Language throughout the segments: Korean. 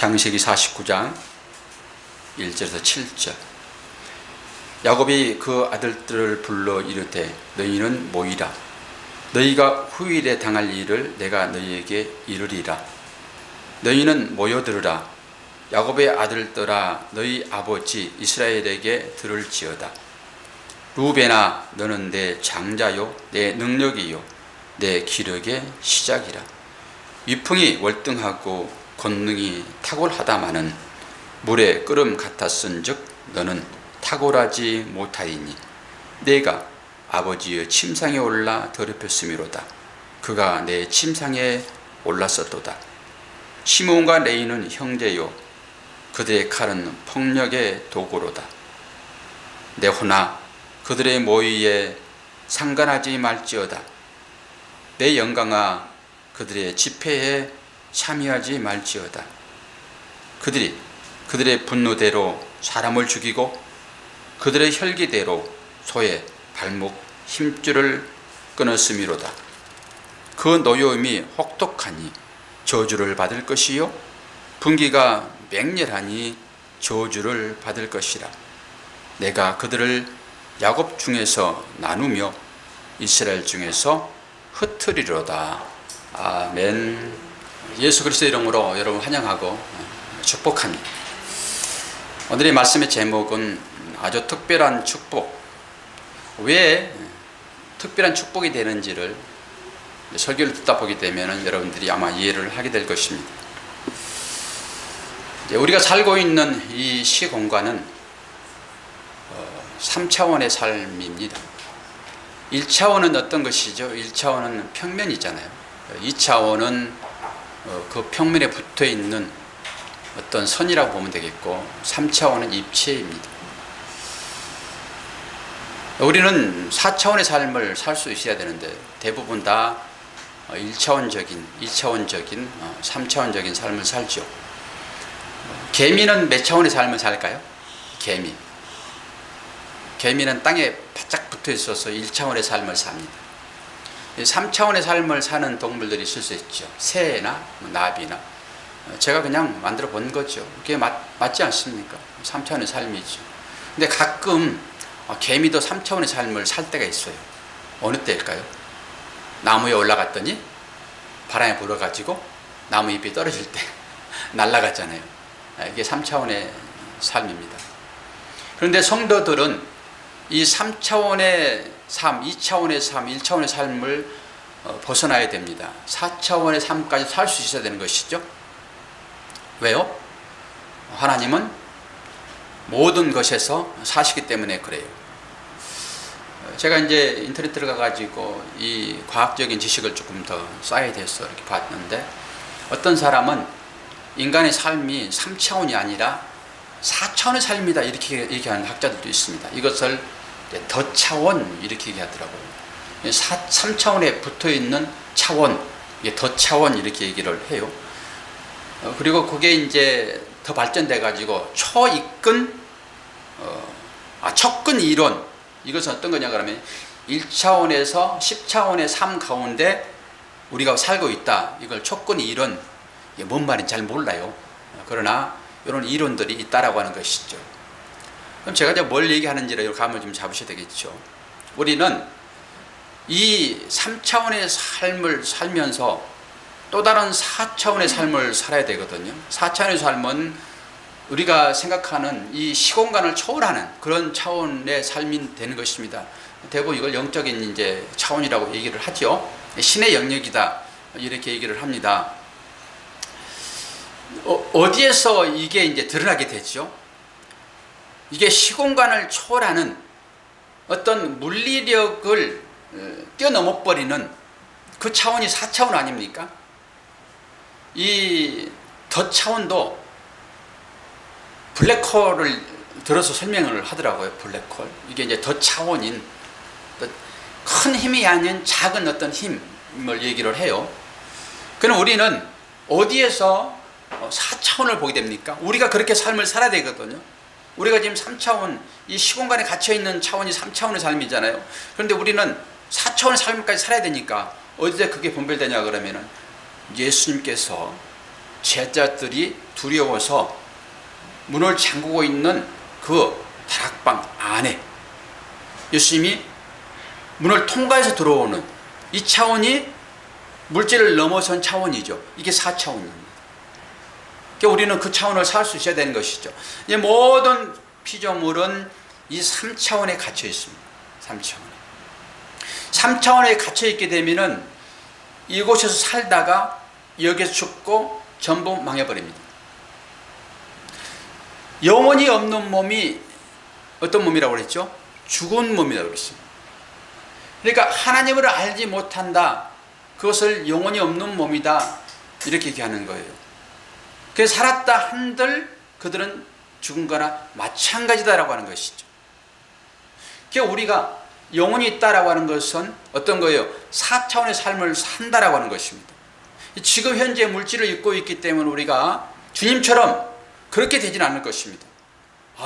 창세기 49장 1절에서 7절. 야곱이 그 아들들을 불러 이르되 너희는 모이라. 너희가 후일에 당할 일을 내가 너희에게 이르리라. 너희는 모여들으라. 야곱의 아들들아 너희 아버지 이스라엘에게 들을지어다. 루벤아 너는 내 장자요 내 능력이요 내 기력의 시작이라. 위풍이 월등하고 권능이 탁월하다마는 물의 끓음 같았은즉 너는 탁월하지 못하리니 내가 아버지의 침상에 올라 더럽혔음이로다. 그가 내 침상에 올랐었도다. 시몬과 레이는 형제요 그들의 칼은 폭력의 도구로다. 내 호나 그들의 모의에 상관하지 말지어다. 내 영광아 그들의 집회에 참여하지 말지어다. 그들이 그들의 분노대로 사람을 죽이고 그들의 혈기대로 소의 발목 힘줄을 끊었음이로다. 그 노여움이 혹독하니 저주를 받을 것이요 분기가 맹렬하니 저주를 받을 것이라. 내가 그들을 야곱 중에서 나누며 이스라엘 중에서 흩트리로다. 아멘. 예수 그리스도의 이름으로 여러분 환영하고 축복합니다. 오늘의 말씀의 제목은 아주 특별한 축복. 왜 특별한 축복이 되는지를 설교를 듣다 보게 되면 여러분들이 아마 이해를 하게 될 것입니다. 우리가 살고 있는 이 시공간은 3차원의 삶입니다. 1차원은 어떤 것이죠? 1차원은 평면이잖아요. 2차원은 그 평면에 붙어 있는 어떤 선이라고 보면 되겠고 3차원은 입체입니다. 우리는 4차원의 삶을 살 수 있어야 되는데 대부분 다 1차원적인, 2차원적인, 3차원적인 삶을 살죠. 개미는 몇 차원의 삶을 살까요? 개미는 땅에 바짝 붙어 있어서 1차원의 삶을 삽니다. 3차원의 삶을 사는 동물들이 있을 수 있죠. 새나 나비나. 제가 그냥 만들어 본 거죠. 그게 맞지 않습니까? 3차원의 삶이죠. 근데 가끔 개미도 3차원의 삶을 살 때가 있어요. 어느 때일까요? 나무에 올라갔더니 바람에 불어가지고 나무 잎이 떨어질 때 날아갔잖아요. 이게 3차원의 삶입니다. 그런데 성도들은 이 3차원의 삶, 2차원의 삶, 1차원의 삶을 벗어나야 됩니다. 4차원의 삶까지 살 수 있어야 되는 것이죠. 왜요? 하나님은 모든 것에서 사시기 때문에 그래요. 제가 이제 인터넷 들어가가지고 이 과학적인 지식을 조금 더 쌓아야 돼서 이렇게 봤는데 어떤 사람은 인간의 삶이 3차원이 아니라 4차원의 삶이다 이렇게 얘기하는 학자들도 있습니다. 이것을 더 차원 이렇게 얘기하더라고요. 3차원에 붙어있는 차원, 더 차원 이렇게 얘기를 해요. 그리고 그게 이제 더 발전돼 가지고 척근 이론. 이것은 어떤 거냐 그러면 1차원에서 10차원의 삶 가운데 우리가 살고 있다. 이걸 척근 이론. 이게 뭔 말인지 잘 몰라요. 그러나 이런 이론들이 있다라고 하는 것이죠. 그럼 제가 이제 뭘 얘기하는지를 감을 좀 잡으셔야 되겠죠. 우리는 이 3차원의 삶을 살면서 또 다른 4차원의 삶을 살아야 되거든요. 4차원의 삶은 우리가 생각하는 이 시공간을 초월하는 그런 차원의 삶이 되는 것입니다. 대부분 이걸 영적인 이제 차원이라고 얘기를 하죠. 신의 영역이다 이렇게 얘기를 합니다. 어디에서 이게 이제 드러나게 되죠? 이게 시공간을 초월하는 어떤 물리력을 뛰어넘어 버리는 그 차원이 4차원 아닙니까? 이 더 차원도 블랙홀을 들어서 설명을 하더라고요. 블랙홀. 이게 이제 더 차원인 큰 힘이 아닌 작은 어떤 힘을 얘기를 해요. 그럼 우리는 어디에서 4차원을 보게 됩니까? 우리가 그렇게 삶을 살아야 되거든요. 우리가 지금 3차원, 이 시공간에 갇혀있는 차원이 3차원의 삶이잖아요. 그런데 우리는 4차원의 삶까지 살아야 되니까 어디에 그게 분별되냐 그러면은 예수님께서 제자들이 두려워서 문을 잠그고 있는 그 다락방 안에 예수님이 문을 통과해서 들어오는 이 차원이 물질을 넘어선 차원이죠. 이게 4차원입니다. 그러니까 우리는 그 차원을 살 수 있어야 되는 것이죠. 이 모든 피조물은 이 3차원에 갇혀 있습니다. 3차원에 갇혀 있게 되면은 이곳에서 살다가 여기서 죽고 전부 망해버립니다. 영혼이 없는 몸이 어떤 몸이라고 그랬죠? 죽은 몸이라고 그랬습니다. 그러니까 하나님을 알지 못한다. 그것을 영혼이 없는 몸이다. 이렇게 얘기하는 거예요. 그래서 살았다 한들 그들은 죽은 거나 마찬가지다라고 하는 것이죠. 그러니까 우리가 영혼이 있다라고 하는 것은 어떤 거예요? 4차원의 삶을 산다라고 하는 것입니다. 지금 현재 물질을 입고 있기 때문에 우리가 주님처럼 그렇게 되지는 않을 것입니다.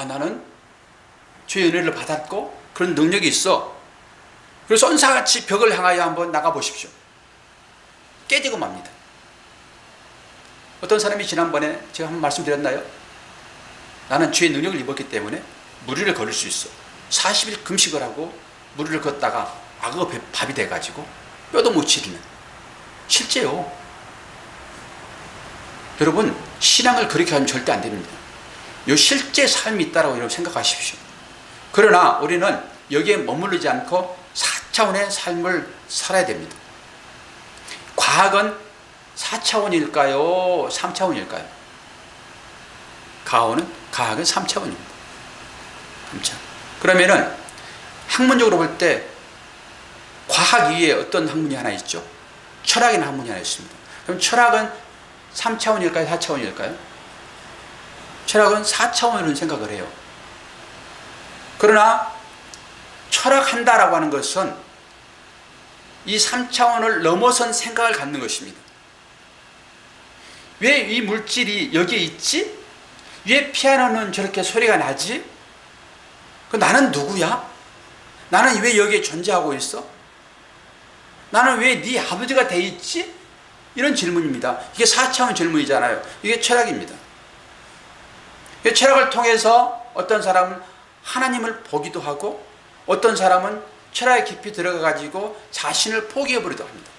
나는 주의 은혜를 받았고 그런 능력이 있어. 그래서 선사같이 벽을 향하여 한번 나가보십시오. 깨지고 맙니다. 어떤 사람이 지난번에 제가 한번 말씀드렸나요? 나는 주의 능력을 입었기 때문에 무리를 걸을 수 있어. 40일 금식을 하고 무리를 걷다가 악어 밥이 돼가지고 뼈도 못 치르는. 실제요. 여러분, 신앙을 그렇게 하면 절대 안 됩니다. 요 실제 삶이 있다라고 여러분 생각하십시오. 그러나 우리는 여기에 머무르지 않고 4차원의 삶을 살아야 됩니다. 과학은 4차원일까요? 3차원일까요? 과학은 3차원입니다. 3차원. 그러면은 학문적으로 볼 때 과학 위에 어떤 학문이 하나 있죠? 철학이라는 학문이 하나 있습니다. 그럼 철학은 3차원일까요? 4차원일까요? 철학은 4차원으로 생각을 해요. 그러나 철학한다라고 하는 것은 이 3차원을 넘어선 생각을 갖는 것입니다. 왜 이 물질이 여기에 있지? 왜 피아노는 저렇게 소리가 나지? 나는 누구야? 나는 왜 여기에 존재하고 있어? 나는 왜 네 아버지가 돼 있지? 이런 질문입니다. 이게 4차원 질문이잖아요. 이게 철학입니다. 철학을 통해서 어떤 사람은 하나님을 보기도 하고 어떤 사람은 철학에 깊이 들어가 가지고 자신을 포기해 버리기도 합니다.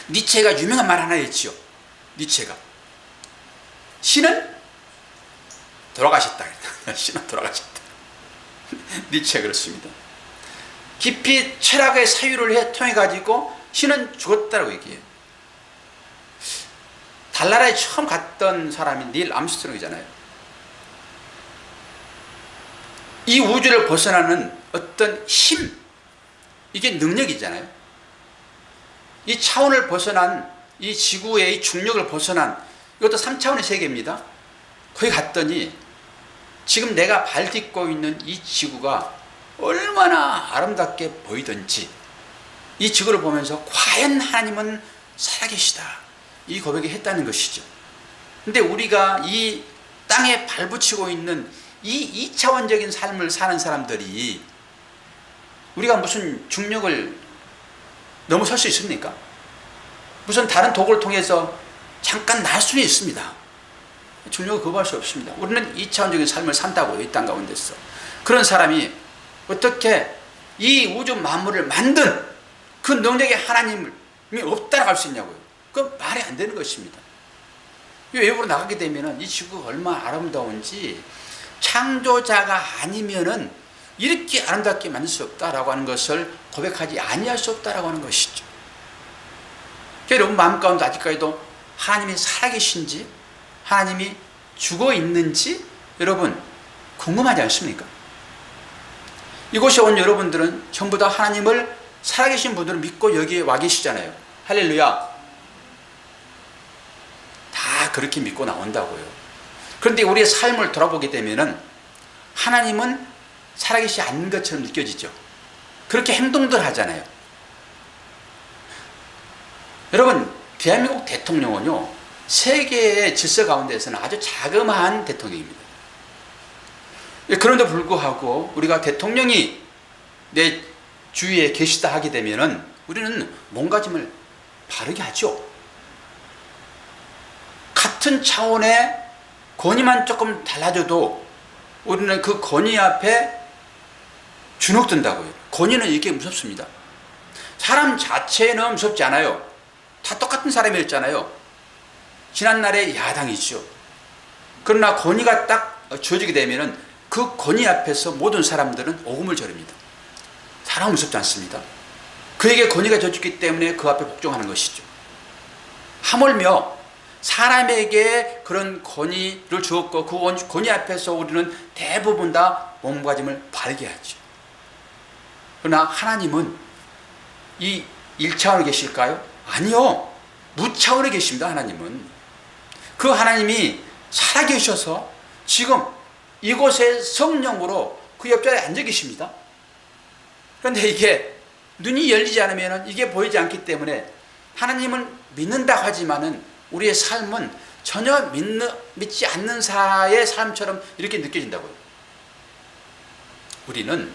니체가 유명한 말 하나 있지요. 니체가 신은 돌아가셨다. 신은 돌아가셨다. 니체가 그렇습니다. 깊이 철학의 사유를 통해 가지고 신은 죽었다고 얘기해요. 달나라에 처음 갔던 사람이 닐 암스트롱이잖아요. 이 우주를 벗어나는 어떤 힘, 이게 능력이잖아요. 이 차원을 벗어난, 이 지구의 이 중력을 벗어난, 이것도 3차원의 세계입니다. 거기 갔더니 지금 내가 발 딛고 있는 이 지구가 얼마나 아름답게 보이던지 이 지구를 보면서 과연 하나님은 살아계시다, 이 고백을 했다는 것이죠. 근데 우리가 이 땅에 발붙이고 있는 이 2차원적인 삶을 사는 사람들이 우리가 무슨 중력을 넘어설 수 있습니까? 무슨 다른 도구를 통해서 잠깐 날 수는 있습니다. 중력을 거부할 수 없습니다. 우리는 2차원적인 삶을 산다고요. 이 땅 가운데서. 그런 사람이 어떻게 이 우주 만물을 만든 그 능력의 하나님이 없다라고 할 수 있냐고요. 그건 말이 안 되는 것입니다. 이 외부로 나가게 되면 이 지구가 얼마나 아름다운지 창조자가 아니면은 이렇게 아름답게 만들 수 없다라고 하는 것을 고백하지 아니할 수 없다라고 하는 것이죠. 여러분 마음 가운데 아직까지도 하나님이 살아계신지 하나님이 죽어 있는지 여러분 궁금하지 않습니까? 이곳에 온 여러분들은 전부 다 하나님을 살아계신 분들을 믿고 여기에 와 계시잖아요. 할렐루야. 다 그렇게 믿고 나온다고요. 그런데 우리의 삶을 돌아보게 되면은 하나님은 살아계시지 않는 것처럼 느껴지죠. 그렇게 행동들 하잖아요. 여러분, 대한민국 대통령은요, 세계의 질서 가운데서는 아주 자그마한 대통령입니다. 그런데 불구하고 우리가 대통령이 내 주위에 계시다 하게 되면은 우리는 몸가짐을 바르게 하죠. 같은 차원의 권위만 조금 달라져도 우리는 그 권위 앞에 주눅든다고요. 권위는 이게 무섭습니다. 사람 자체는 무섭지 않아요. 다 똑같은 사람이었잖아요. 지난날의 야당이죠. 그러나 권위가 딱 주어지게 되면은 그 권위 앞에서 모든 사람들은 오금을 저립니다. 사람은 무섭지 않습니다. 그에게 권위가 줬기 때문에 그 앞에 복종하는 것이죠. 하물며 사람에게 그런 권위를 주었고 그 권위 앞에서 우리는 대부분 다 몸가짐을 바르게 하죠. 그러나 하나님은 이 1차원에 계실까요? 아니요. 무차원에 계십니다. 하나님은. 그 하나님이 살아계셔서 지금 이곳에 성령으로 그 옆자리에 앉아 계십니다. 그런데 이게 눈이 열리지 않으면 이게 보이지 않기 때문에 하나님을 믿는다고 하지만은 우리의 삶은 전혀 믿지 않는 자의 삶처럼 이렇게 느껴진다고요. 우리는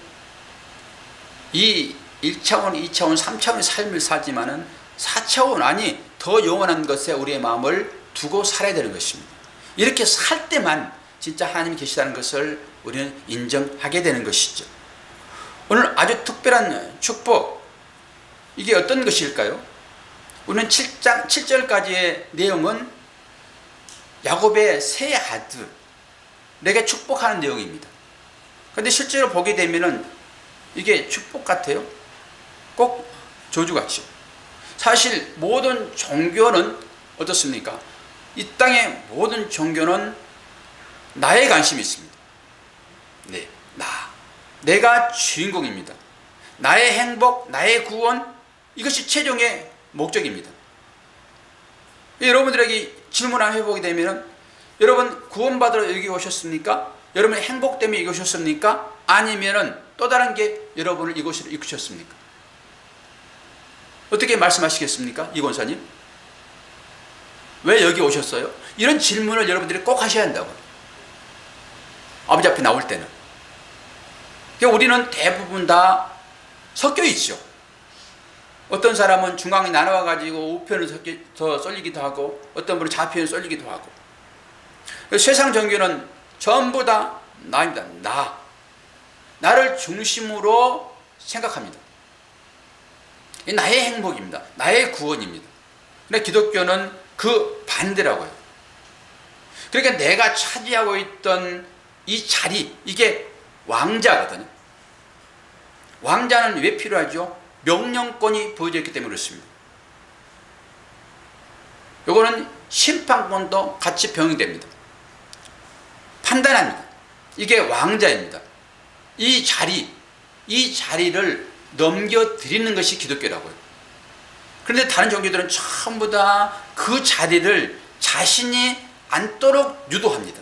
이 1차원, 2차원, 3차원의 삶을 살지만은 4차원, 아니 더 영원한 것에 우리의 마음을 두고 살아야 되는 것입니다. 이렇게 살 때만 진짜 하나님이 계시다는 것을 우리는 인정하게 되는 것이죠. 오늘 아주 특별한 축복, 이게 어떤 것일까요? 우리는 7장 7절까지의 내용은 야곱의 세 아들에게 축복하는 내용입니다. 그런데 실제로 보게 되면은 이게 축복 같아요? 꼭 저주 같죠. 사실 모든 종교는 어떻습니까? 이 땅의 모든 종교는 나에 관심이 있습니다. 네, 내가 주인공입니다. 나의 행복, 나의 구원, 이것이 최종의 목적입니다. 여러분들에게 질문 한번 해보게 되면, 여러분 구원받으러 여기 오셨습니까? 여러분 행복 때문에 여기 오셨습니까? 아니면은 또 다른 게 여러분을 이곳으로 이끄셨습니까? 어떻게 말씀하시겠습니까? 이 권사님, 왜 여기 오셨어요? 이런 질문을 여러분들이 꼭 하셔야 한다고요. 아버지 앞에 나올 때는. 우리는 대부분 다 섞여 있죠. 어떤 사람은 중앙이 나눠가지고 우편을 더 쏠리기도 하고, 어떤 분은 좌편을 쏠리기도 하고. 세상 종교는 전부 다 나입니다. 나를 중심으로 생각합니다. 나의 행복입니다. 나의 구원입니다. 근데 기독교는 그 반대라고요. 그러니까 내가 차지하고 있던 이 자리, 이게 왕자거든요. 왕자는 왜 필요하죠? 명령권이 보여져 있기 때문에 그렇습니다. 요거는 심판권도 같이 병행됩니다. 판단합니다. 이게 왕자입니다. 이 자리를 넘겨드리는 것이 기독교라고요. 그런데 다른 종교들은 전부 다 그 자리를 자신이 앉도록 유도합니다.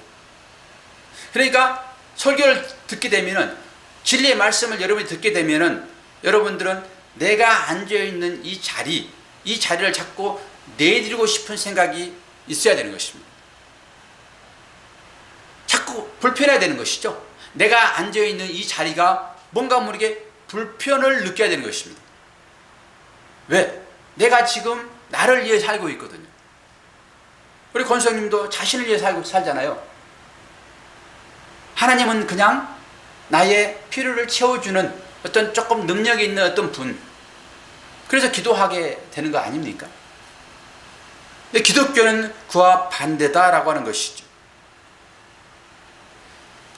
그러니까 설교를 듣게 되면은, 진리의 말씀을 여러분이 듣게 되면은, 여러분들은 내가 앉아있는 이 자리를 자꾸 내드리고 싶은 생각이 있어야 되는 것입니다. 자꾸 불편해야 되는 것이죠. 내가 앉아있는 이 자리가 뭔가 모르게 불편을 느껴야 되는 것입니다. 왜? 내가 지금 나를 위해 살고 있거든요. 우리 권성님도 자신을 위해 살잖아요. 하나님은 그냥 나의 필요를 채워주는 어떤 조금 능력이 있는 어떤 분, 그래서 기도하게 되는 거 아닙니까? 근데 기독교는 그와 반대다라고 하는 것이죠.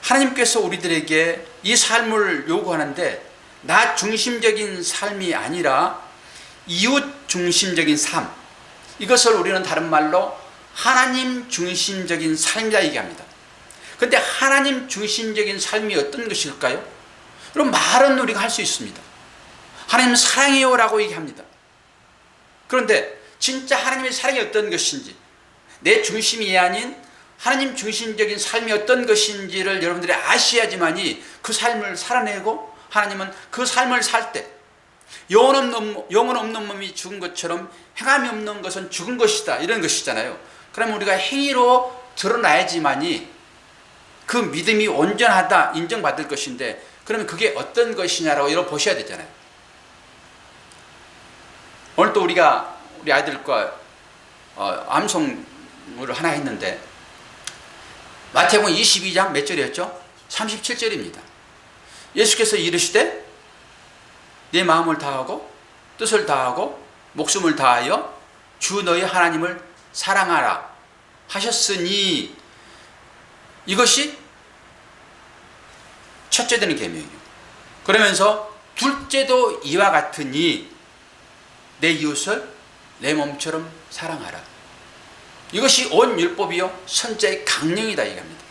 하나님께서 우리들에게 이 삶을 요구하는데, 나 중심적인 삶이 아니라 이웃 중심적인 삶, 이것을 우리는 다른 말로 하나님 중심적인 삶이라 얘기합니다. 그런데 하나님 중심적인 삶이 어떤 것일까요? 그럼 말은 우리가 할 수 있습니다. 하나님 사랑해요 라고 얘기합니다. 그런데 진짜 하나님의 사랑이 어떤 것인지, 내 중심이 아닌 하나님 중심적인 삶이 어떤 것인지를 여러분들이 아셔야지만이 그 삶을 살아내고, 하나님은 그 삶을 살 때 영혼 없는 몸이 죽은 것처럼 행함이 없는 것은 죽은 것이다, 이런 것이잖아요. 그러면 우리가 행위로 드러나야지만이 그 믿음이 온전하다 인정받을 것인데, 그러면 그게 어떤 것이냐라고 여러분 보셔야 되잖아요. 오늘 또 우리가 우리 아이들과 암송 하나 했는데 마태복음 22장 몇 절이었죠? 37절입니다. 예수께서 이르시되 내 마음을 다하고 뜻을 다하고 목숨을 다하여 주 너희 하나님을 사랑하라 하셨으니 이것이 첫째 되는 계명이에요. 그러면서 둘째도 이와 같으니 내 이웃을 내 몸처럼 사랑하라. 이것이 온 율법이요 선자의 강령이다 이겁니다.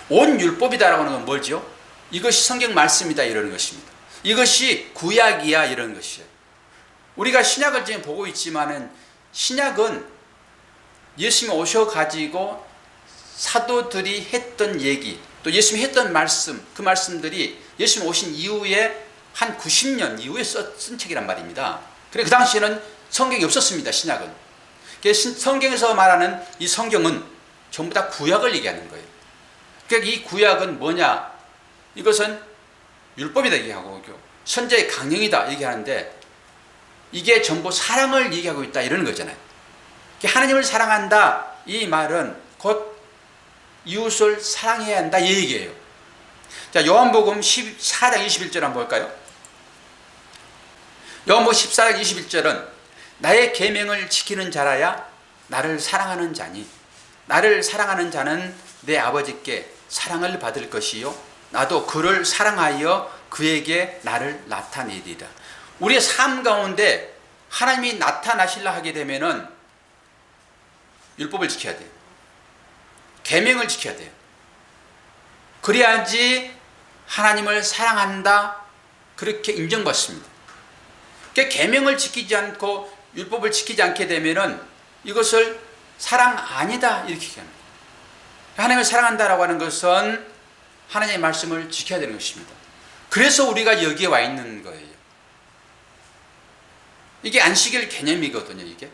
온 율법이다라고 하는 건 뭐죠? 이것이 성경 말씀이다 이러는 것입니다. 이것이 구약이야 이러는 것이에요. 우리가 신약을 지금 보고 있지만은 신약은 예수님이 오셔가지고 사도들이 했던 얘기 또 예수님이 했던 말씀 그 말씀들이 예수님 오신 이후에 한 90년 이후에 쓴 책이란 말입니다. 그래 그 당시에는 성경이 없었습니다. 신약은. 그래서 성경에서 말하는 이 성경은 전부 다 구약을 얘기하는 거예요. 그러니까 이 구약은 뭐냐? 이것은 율법이다 얘기하고 선자의 강령이다 얘기하는데 이게 전부 사랑을 얘기하고 있다 이러는 거잖아요. 하나님을 사랑한다 이 말은 곧 이웃을 사랑해야 한다 이 얘기예요. 자, 요한복음 14장 21절 한번 볼까요? 요한복음 14장 21절은 나의 계명을 지키는 자라야 나를 사랑하는 자니 나를 사랑하는 자는 내 아버지께 사랑을 받을 것이요 나도 그를 사랑하여 그에게 나를 나타내리라. 우리의 삶 가운데 하나님이 나타나시려 하게 되면은 율법을 지켜야 돼요. 계명을 지켜야 돼요. 그래야지 하나님을 사랑한다 그렇게 인정받습니다. 그러니까 계명을 지키지 않고 율법을 지키지 않게 되면은 이것을 사랑 아니다 이렇게 얘기합니다. 하나님을 사랑한다라고 하는 것은 하나님의 말씀을 지켜야 되는 것입니다. 그래서 우리가 여기에 와 있는 거예요. 이게 안식일 개념이거든요. 이게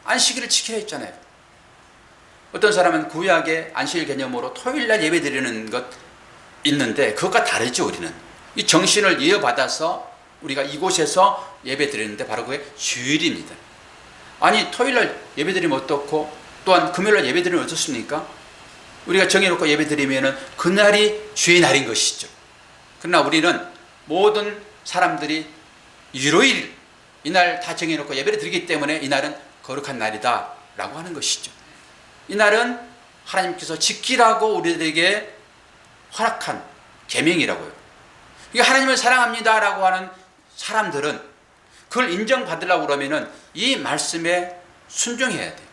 안식일을 지켜야 했잖아요. 어떤 사람은 구약의 안식일 개념으로 토요일날 예배 드리는 것 있는데 그것과 다르죠. 우리는 이 정신을 이어받아서 우리가 이곳에서 예배 드리는데 바로 그게 주일입니다. 아니 토요일날 예배 드리면 어떻고 또한 금요일날 예배 드리면 어떻습니까? 우리가 정해놓고 예배 드리면은 그날이 주의 날인 것이죠. 그러나 우리는 모든 사람들이 일요일 이날 다 정해놓고 예배를 드리기 때문에 이날은 거룩한 날이다 라고 하는 것이죠. 이날은 하나님께서 지키라고 우리들에게 허락한 계명이라고요. 이게 하나님을 사랑합니다 라고 하는 사람들은 그걸 인정받으려고 그러면은 이 말씀에 순종해야 돼요.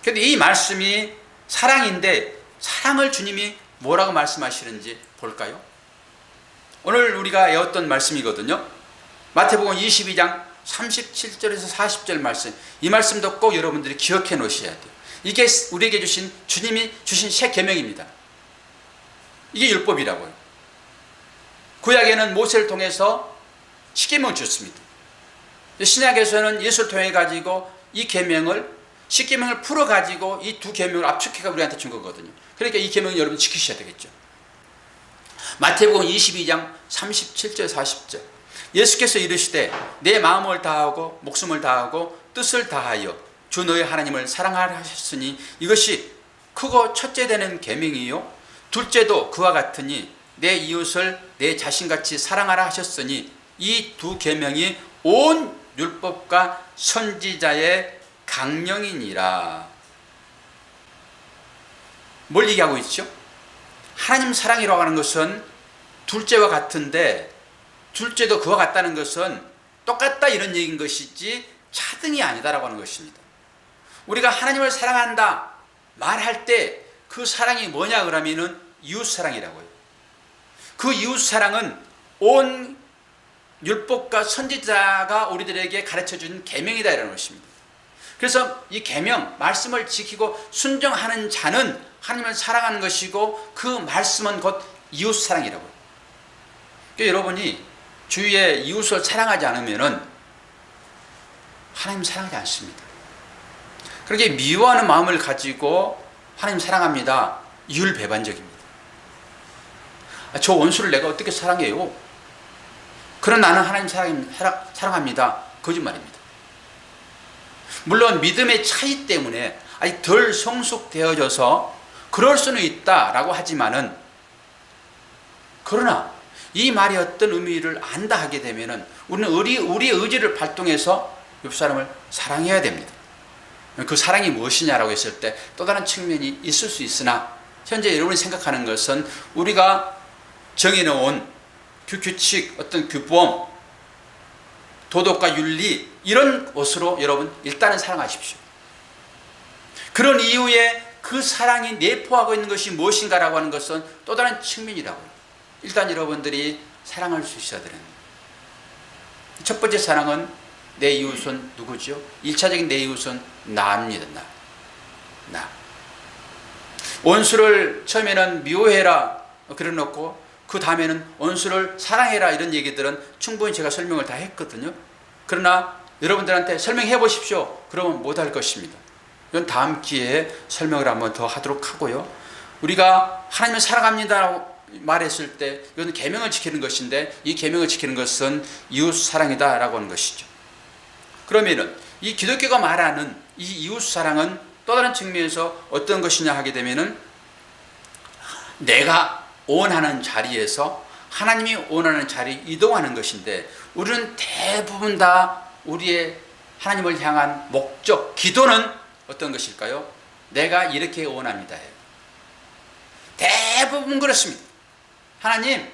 그런데 이 말씀이 사랑인데 사랑을 주님이 뭐라고 말씀하시는지 볼까요? 오늘 우리가 외웠던 말씀이거든요. 마태복음 22장 37절에서 40절 말씀, 이 말씀도 꼭 여러분들이 기억해 놓으셔야 돼요. 이게 우리에게 주신 주님이 주신 새 계명입니다. 이게 율법이라고요. 구약에는 모세를 통해서 십계명을 주었습니다. 신약에서는 예수를 통해 가지고 이 계명을 십계명을 풀어 가지고 이 두 계명을 압축해가 우리한테 준 거거든요. 그러니까 이 계명을 여러분 지키셔야 되겠죠. 마태복음 22장 37절 40절 예수께서 이르시되 내 마음을 다하고 목숨을 다하고 뜻을 다하여 주 너의 하나님을 사랑하라 하셨으니 이것이 크고 첫째 되는 계명이요 둘째도 그와 같으니 내 이웃을 내 자신같이 사랑하라 하셨으니 이 두 계명이 온 율법과 선지자의 강령이니라. 뭘 얘기하고 있죠? 하나님 사랑이라고 하는 것은 둘째와 같은데 둘째도 그와 같다는 것은 똑같다 이런 얘기인 것이지 차등이 아니다라고 하는 것입니다. 우리가 하나님을 사랑한다 말할 때 그 사랑이 뭐냐 그러면은 이웃사랑이라고요. 그 이웃사랑은 온 율법과 선지자가 우리들에게 가르쳐준 계명이다 이라는 것입니다. 그래서 이 계명 말씀을 지키고 순종하는 자는 하나님을 사랑하는 것이고 그 말씀은 곧 이웃사랑이라고요. 그러니까 여러분이 주위의 이웃을 사랑하지 않으면은 하나님 사랑하지 않습니다. 그렇게 미워하는 마음을 가지고 하나님 사랑합니다. 이율배반적입니다. 저 원수를 내가 어떻게 사랑해요? 그런 나는 하나님 사랑합니다. 거짓말입니다. 물론 믿음의 차이 때문에 아직 덜 성숙되어져서 그럴 수는 있다라고 하지만은, 그러나 이 말이 어떤 의미를 안다 하게 되면은 우리는 우리의 의지를 발동해서 옆 사람을 사랑해야 됩니다. 그 사랑이 무엇이냐라고 했을 때 또 다른 측면이 있을 수 있으나, 현재 여러분이 생각하는 것은 우리가 정해놓은 규칙, 어떤 규범, 도덕과 윤리, 이런 것으로 여러분 일단은 사랑하십시오. 그런 이후에 그 사랑이 내포하고 있는 것이 무엇인가라고 하는 것은 또 다른 측면이라고요. 일단 여러분들이 사랑할 수 있어야 되는, 첫 번째 사랑은 내 이웃은 누구죠? 1차적인 내 이웃은 나입니다. 나. 원수를 처음에는 미워해라 그래 놓고 그 다음에는 원수를 사랑해라, 이런 얘기들은 충분히 제가 설명을 다 했거든요. 그러나 여러분들한테 설명해 보십시오. 그러면 못할 것입니다. 이건 다음 기회에 설명을 한번 더 하도록 하고요. 우리가 하나님을 사랑합니다라고 말했을 때 이건 계명을 지키는 것인데, 이 계명을 지키는 것은 이웃 사랑이다라고 하는 것이죠. 그러면은 이 기독교가 말하는 이 이웃 사랑은 또 다른 측면에서 어떤 것이냐 하게 되면은, 내가 원하는 자리에서 하나님이 원하는 자리에 이동하는 것인데, 우리는 대부분 다 우리의 하나님을 향한 목적, 기도는 어떤 것일까요? 내가 이렇게 원합니다. 대부분 그렇습니다. 하나님,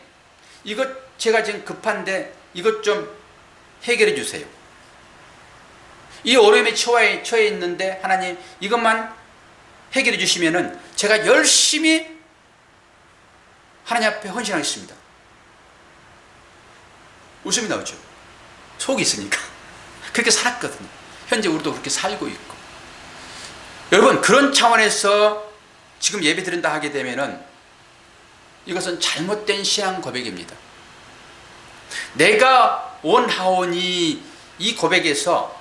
이것 제가 지금 급한데 이것 좀 해결해 주세요. 이 어려움에 처해 있는데 하나님 이것만 해결해 주시면은 제가 열심히 하나님 앞에 헌신하겠습니다. 웃음이 나오죠. 속이 있으니까. 그렇게 살았거든요. 현재 우리도 그렇게 살고 있고. 여러분, 그런 차원에서 지금 예배 드린다 하게 되면은 이것은 잘못된 신앙 고백입니다. 내가 원하오니, 이 고백에서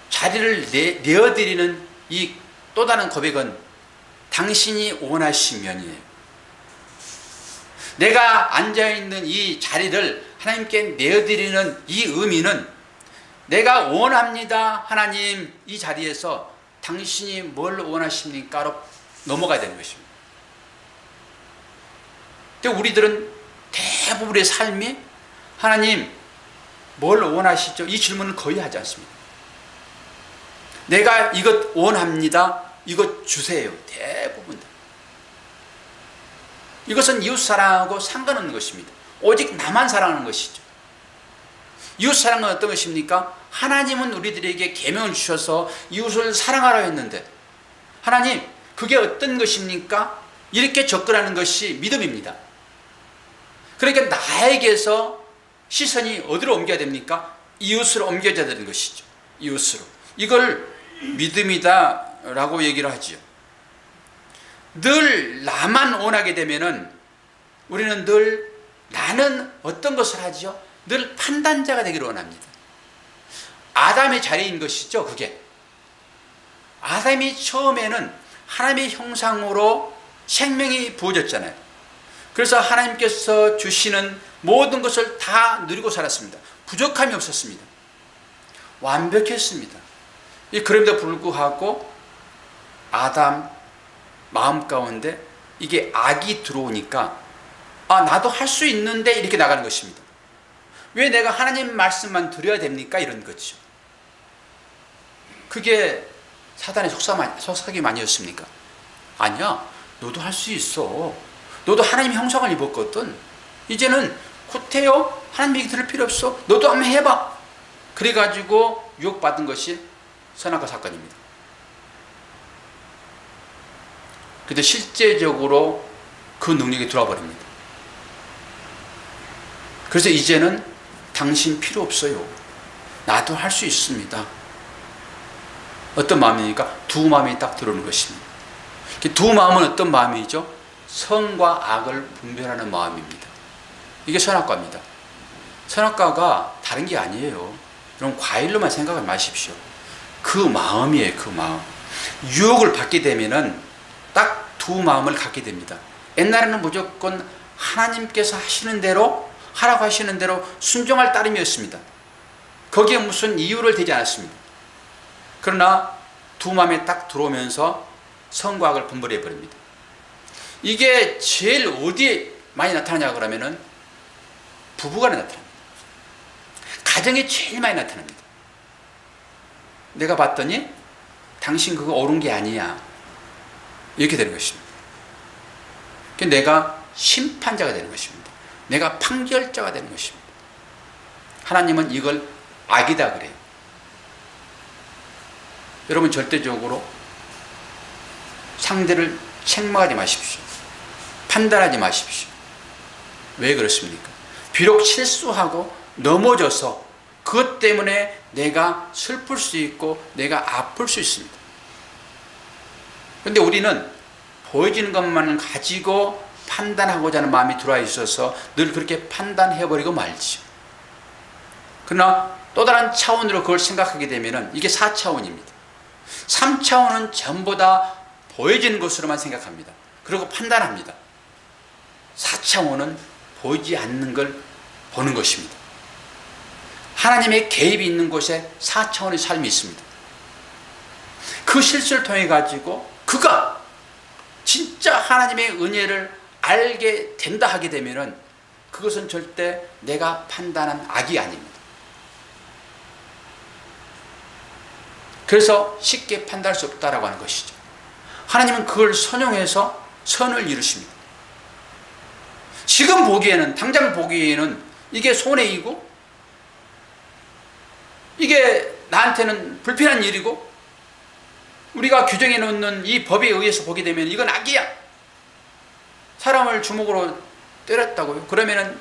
자리를 내어드리는 이 또 다른 고백은 당신이 원하시면이에요. 내가 앉아있는 이 자리를 하나님께 내어드리는 이 의미는, 내가 원합니다 하나님, 이 자리에서 당신이 뭘 원하십니까로 넘어가야 되는 것입니다. 근데 우리들은 대부분의 삶이 하나님 뭘 원하시죠? 이 질문을 거의 하지 않습니다. 내가 이것 원합니다, 이것 주세요. 대부분 다. 이것은 이웃사랑하고 상관없는 것입니다. 오직 나만 사랑하는 것이죠. 이웃사랑은 어떤 것입니까? 하나님은 우리들에게 계명을 주셔서 이웃을 사랑하라 했는데, 하나님 그게 어떤 것입니까? 이렇게 접근하는 것이 믿음입니다. 그러니까 나에게서 시선이 어디로 옮겨야 됩니까? 이웃으로 옮겨져야 되는 것이죠. 이웃으로. 이걸 믿음이다 라고 얘기를 하지요. 늘 나만 원하게 되면은 우리는 늘 나는 어떤 것을 하지요? 늘 판단자가 되기를 원합니다. 아담의 자리인 것이죠. 그게 아담이 처음에는 하나님의 형상으로 생명이 부어졌잖아요. 그래서 하나님께서 주시는 모든 것을 다 누리고 살았습니다. 부족함이 없었습니다. 완벽했습니다. 그럼에도 불구하고 아담 마음 가운데 이게 악이 들어오니까, 나도 할 수 있는데, 이렇게 나가는 것입니다. 왜 내가 하나님 말씀만 드려야 됩니까? 이런 거죠. 그게 사단의 속삭임 아니었습니까? 아니야, 너도 할 수 있어. 너도 하나님 형상을 입었거든. 이제는 곧해요. 하나님 얘기 들을 필요 없어. 너도 한번 해봐. 그래가지고 유혹받은 것이 선악과 사건입니다. 그런데 실제적으로 그 능력이 들어와 버립니다. 그래서 이제는 당신 필요 없어요. 나도 할 수 있습니다. 어떤 마음입니까? 두 마음이 딱 들어오는 것입니다. 두 마음은 어떤 마음이죠? 선과 악을 분별하는 마음입니다. 이게 선악과입니다. 선악과가 다른 게 아니에요. 여러분, 과일로만 생각하지 마십시오. 그 마음이에요. 그 마음. 유혹을 받게 되면은 딱 두 마음을 갖게 됩니다. 옛날에는 무조건 하나님께서 하시는 대로, 하라고 하시는 대로 순종할 따름이었습니다. 거기에 무슨 이유를 대지 않았습니다. 그러나 두 마음에 딱 들어오면서 선과 악을 분별해 버립니다. 이게 제일 어디에 많이 나타나냐 그러면은 부부간에 나타납니다. 가정에 제일 많이 나타납니다. 내가 봤더니 당신 그거 옳은 게 아니야, 이렇게 되는 것입니다. 내가 심판자가 되는 것입니다. 내가 판결자가 되는 것입니다. 하나님은 이걸 악이다 그래요. 여러분 절대적으로 상대를 책망하지 마십시오. 판단하지 마십시오. 왜 그렇습니까? 비록 실수하고 넘어져서 그것 때문에 내가 슬플 수 있고 내가 아플 수 있습니다. 그런데 우리는 보여지는 것만 가지고 판단하고자 하는 마음이 들어와 있어서 늘 그렇게 판단해버리고 말지요. 그러나 또 다른 차원으로 그걸 생각하게 되면 이게 4차원입니다. 3차원은 전부 다 보여지는 것으로만 생각합니다. 그리고 판단합니다. 4차원은 보이지 않는 걸 보는 것입니다. 하나님의 개입이 있는 곳에 4차원의 삶이 있습니다. 그 실수를 통해 가지고 그가 진짜 하나님의 은혜를 알게 된다 하게 되면은 그것은 절대 내가 판단한 악이 아닙니다. 그래서 쉽게 판단할 수 없다라고 하는 것이죠. 하나님은 그걸 선용해서 선을 이루십니다. 지금 보기에는, 당장 보기에는 이게 손해이고 이게 나한테는 불편한 일이고 우리가 규정해 놓는 이 법에 의해서 보게 되면 이건 악이야. 사람을 주먹으로 때렸다고요? 그러면은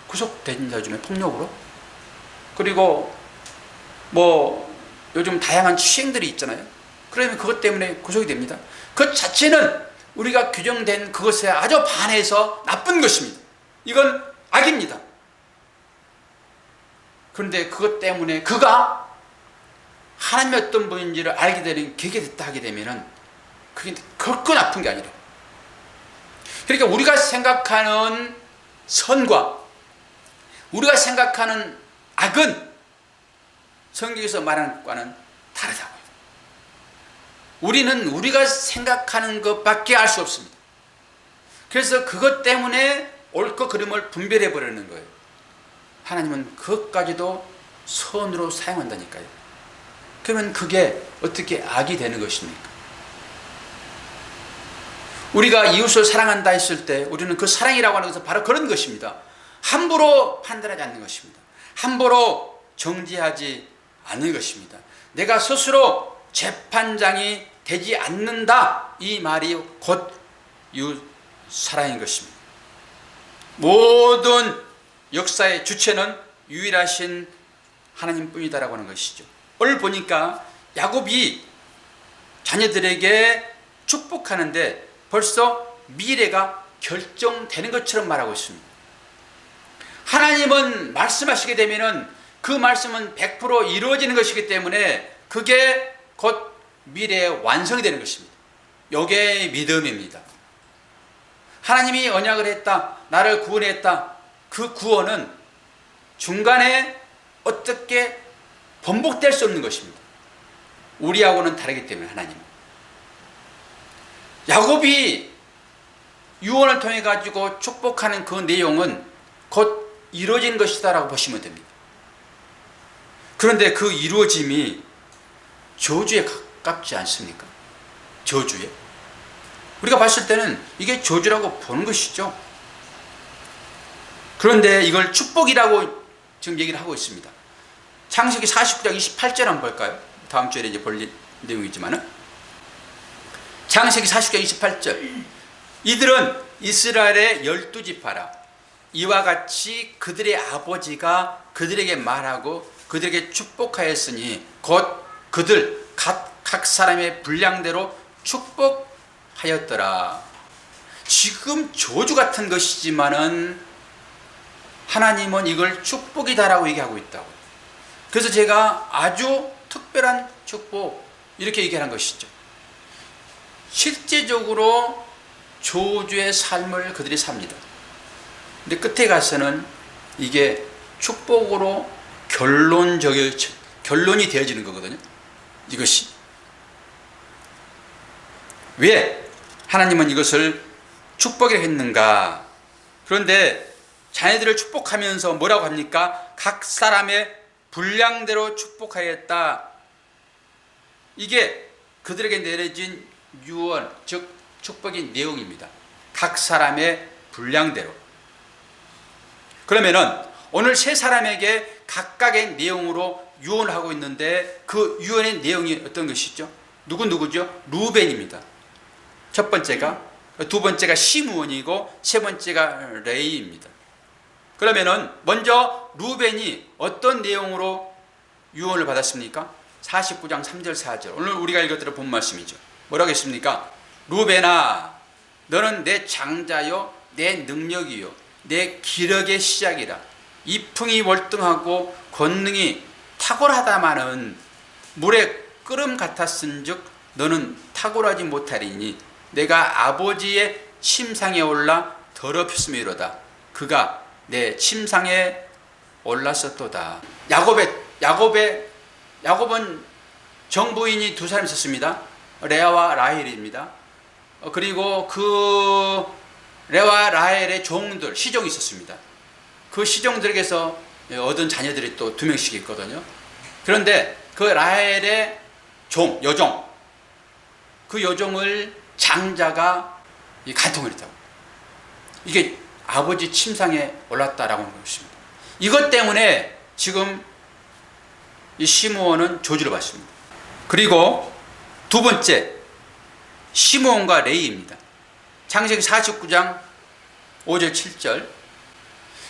구속된 자 중에 폭력으로, 그리고 뭐 요즘 다양한 추행들이 있잖아요. 그러면 그것 때문에 구속이 됩니다. 그 자체는 우리가 규정된 그것에 아주 반해서 나쁜 것입니다. 이건 악입니다. 그런데 그것 때문에 그가 하나님의 어떤 분인지를 알게 되는 계기가 됐다 하게 되면은 그게 그렇게 나쁜 게 아니라, 그러니까 우리가 생각하는 선과 우리가 생각하는 악은 성경에서 말하는 것과는 다르다고요. 우리는 우리가 생각하는 것밖에 알 수 없습니다. 그래서 그것 때문에 옳고 그름을 분별해 버리는 거예요. 하나님은 그것까지도 선으로 사용한다니까요. 그러면 그게 어떻게 악이 되는 것입니까? 우리가 이웃을 사랑한다 했을 때 우리는 그 사랑이라고 하는 것은 바로 그런 것입니다. 함부로 판단하지 않는 것입니다. 함부로 정죄하지 않는 것입니다. 내가 스스로 재판장이 되지 않는다, 이 말이 곧 이웃 사랑인 것입니다. 모든 역사의 주체는 유일하신 하나님뿐이다라고 하는 것이죠. 오늘 보니까 야곱이 자녀들에게 축복하는데 벌써 미래가 결정되는 것처럼 말하고 있습니다. 하나님은 말씀하시게 되면은 그 말씀은 100% 이루어지는 것이기 때문에 그게 곧 미래의 완성이 되는 것입니다. 이게 믿음입니다. 하나님이 언약을 했다, 나를 구원했다. 그 구원은 중간에 어떻게 번복될 수 없는 것입니다. 우리하고는 다르기 때문에 하나님은. 야곱이 유언을 통해 가지고 축복하는 그 내용은 곧 이루어진 것이다라고 보시면 됩니다. 그런데 그 이루어짐이 저주에 가깝지 않습니까? 저주에. 우리가 봤을 때는 이게 저주라고 보는 것이죠. 그런데 이걸 축복이라고 지금 얘기를 하고 있습니다. 창세기 49장 28절 한번 볼까요? 다음 주에 이제 볼 내용이지만은. 창세기 40장 28절. 이들은 이스라엘의 12지파라. 이와 같이 그들의 아버지가 그들에게 말하고 그들에게 축복하였으니 곧 그들 각 사람의 분량대로 축복하였더라. 지금 저주 같은 것이지만은 하나님은 이걸 축복이다라고 얘기하고 있다고. 그래서 제가 아주 특별한 축복 이렇게 얘기하는 것이죠. 실제적으로 저주의 삶을 그들이 삽니다. 근데 끝에 가서는 이게 축복으로 결론이 되어지는 거거든요. 이것이. 왜 하나님은 이것을 축복이라 했는가? 그런데 자녀들을 축복하면서 뭐라고 합니까? 각 사람의 분량대로 축복하였다. 이게 그들에게 내려진 유언, 즉 축복의 내용입니다. 각 사람의 분량대로. 그러면은 오늘 세 사람에게 각각의 내용으로 유언을 하고 있는데 그 유언의 내용이 어떤 것이죠? 누구죠? 루벤입니다. 첫 번째가, 두 번째가 시므온이고 세 번째가 레이입니다. 그러면은 먼저 루벤이 어떤 내용으로 유언을 받았습니까? 49장 3절 4절 오늘 우리가 읽었던 본 말씀이죠. 뭐라고 했습니까? 루벤아, 너는 내 장자요 내 능력이요 내 기력의 시작이라. 이풍이 월등하고 권능이 탁월하다마는 물의 끓음 같았은즉 너는 탁월하지 못하리니 내가 아버지의 침상에 올라 더럽혔음이로다. 그가 내 침상에 올랐었도다. 야곱은 정부인이 두 사람 있었습니다. 레아와 라헬입니다. 그리고 그 레아와 라헬의 종들, 시종이 있었습니다. 그 시종들에게서 얻은 자녀들이 또 2명씩 있거든요. 그런데 그 라헬의 여종, 그 여종을 장자가 간통을 했다고. 이게 아버지 침상에 올랐다라고 하는 것입니다. 이것 때문에 지금 이 시므온은 저주를 받습니다. 그리고 두 번째, 시므온과 레이입니다. 창세기 49장 5절 7절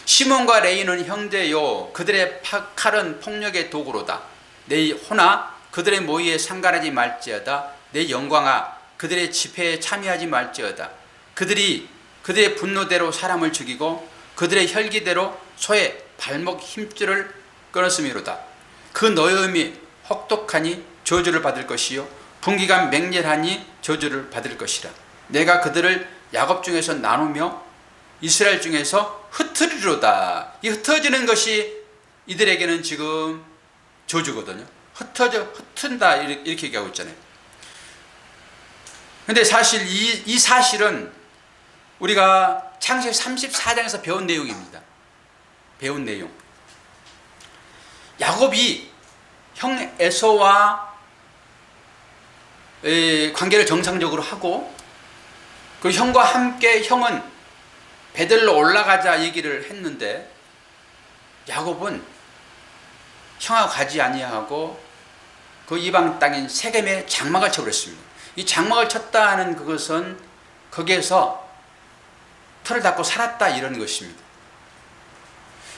시몬과 레이는 형제요 그들의 칼은 폭력의 도구로다. 내 호나 그들의 모의에 상관하지 말지어다. 내 영광아 그들의 집회에 참여하지 말지어다. 그들이 그들의 분노대로 사람을 죽이고 그들의 혈기대로 소의 발목 힘줄을 끊었음이로다. 그 노여움이 혹독하니 저주를 받을 것이요 분기가 맹렬하니 저주를 받을 것이라. 내가 그들을 야곱 중에서 나누며 이스라엘 중에서 흩으리로다. 이 흩어지는 것이 이들에게는 지금 저주거든요. 흩은다 이렇게 얘기하고 있잖아요. 근데 사실 이 사실은 우리가 창세기 34장에서 배운 내용입니다. 배운 내용. 야곱이 형 에서와 관계를 정상적으로 하고 그 형과 함께 형은 베들로 올라가자 얘기를 했는데 야곱은 형하고 가지 아니하고 그 이방 땅인 세겜에 장막을 쳐버렸습니다. 이 장막을 쳤다 하는 그것은 거기에서 털을 닫고 살았다 이런 것입니다.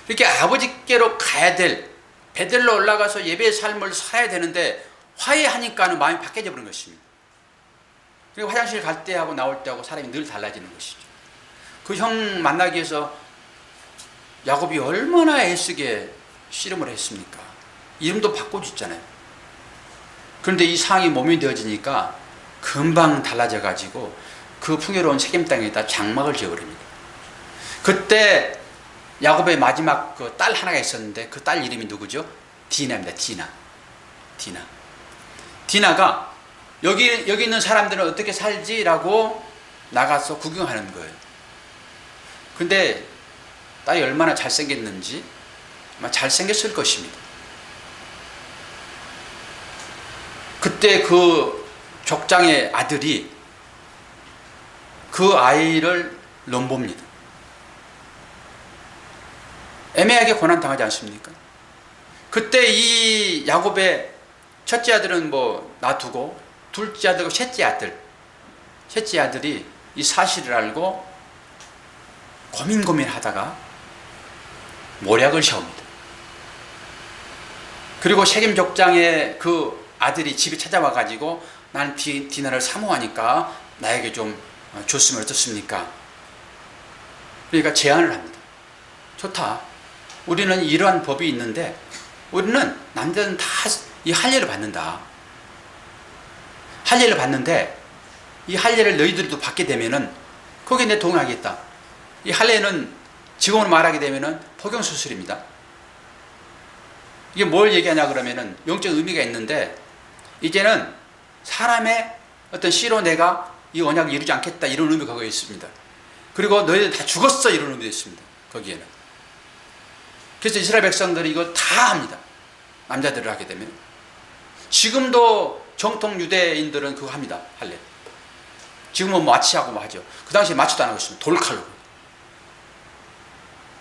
이렇게 아버지께로 가야 될 베들로 올라가서 예배의 삶을 살아야 되는데 화해하니까는 마음이 바뀌어져 버린 것입니다. 그리고 화장실 갈 때하고 나올 때하고 사람이 늘 달라지는 것이죠. 그 형 만나기 위해서 야곱이 얼마나 애쓰게 씨름을 했습니까? 이름도 바꿔줬잖아요. 그런데 이 상황이 몸이 되어지니까 금방 달라져 가지고 그 풍요로운 세겜 땅에다 장막을 지어버립니다. 그때 야곱의 마지막 그 딸 하나가 있었는데 그 딸 이름이 누구죠? 디나입니다. 디나가 여기 있는 사람들은 어떻게 살지라고 나가서 구경하는 거예요. 근데 딸이 얼마나 잘생겼는지 아마 잘생겼을 것입니다. 그때 그 족장의 아들이 그 아이를 넘봅니다. 애매하게 고난당하지 않습니까? 그때 이 야곱의 첫째 아들은 뭐 놔두고 둘째 아들과 셋째 아들이 이 사실을 알고 고민하다가 모략을 세웁니다. 그리고 세겜 족장의 그 아들이 집에 찾아와 가지고 나는 디나를 사모하니까 나에게 좀 줬으면 어떻습니까? 그러니까 제안을 합니다. 좋다. 우리는 이러한 법이 있는데 우리는 남자는 다 이 할례를 받는다. 할례를 받는데 이 할례를 너희들도 받게 되면은 거기에 내 동의하겠다. 이 할례는 지금으로 말하게 되면은 포경수술입니다. 이게 뭘 얘기하냐 그러면은 영적 의미가 있는데 이제는 사람의 어떤 씨로 내가 이 언약을 이루지 않겠다 이런 의미가 거기에 있습니다. 그리고 너희들 다 죽었어 이런 의미도 있습니다. 거기에는. 그래서 이스라엘 백성들이 이걸 다 합니다. 남자들을 하게 되면. 지금도 정통 유대인들은 그거 합니다. 할래. 지금은 뭐 마취하고 뭐 하죠. 그 당시에 마취도 안 하고 있습니다. 돌칼로.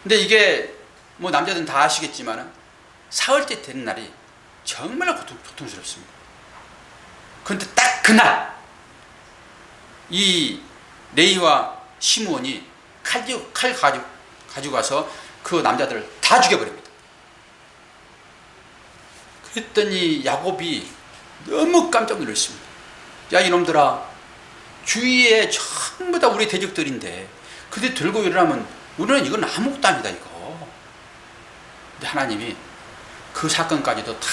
근데 이게 뭐 남자들은 다 아시겠지만 사흘째 되는 날이 정말 고통스럽습니다. 그런데 딱 그날 이 레이와 시므온이 칼 가지고 가서 그 남자들을 다 죽여버립니다. 그랬더니 야곱이 너무 깜짝 놀랐습니다. 야 이놈들아, 주위에 전부 다 우리 대적들인데 그들 들고 일어나면 우리는 이건 아무것도 아니다 이거. 근데 하나님이 그 사건까지도 다